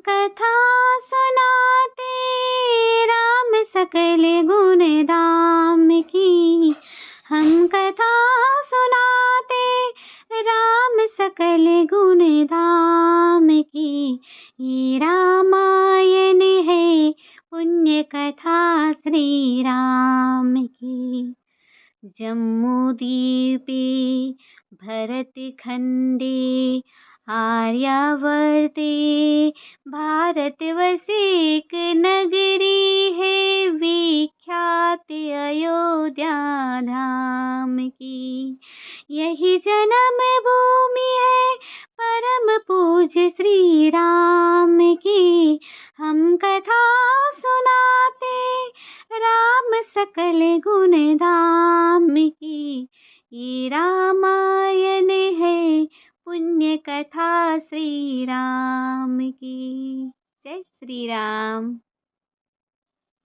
कथा सुनाते राम सकल गुण धाम की। हम कथा सुनाते राम सकल गुण धाम की। ये रामायण है पुण्य कथा श्री राम की। जम्मू द्वीपे भरत खंडे आर्यावर्ते भारतवर्षेक नगरी है विख्यात अयोध्या धाम की। यही जन्म भूमि है परम पूज्य श्री राम की। हम कथा सुनाते राम सकल गुण धाम की। ये रामायण है पुण्य कथा श्री राम की। जय श्री राम।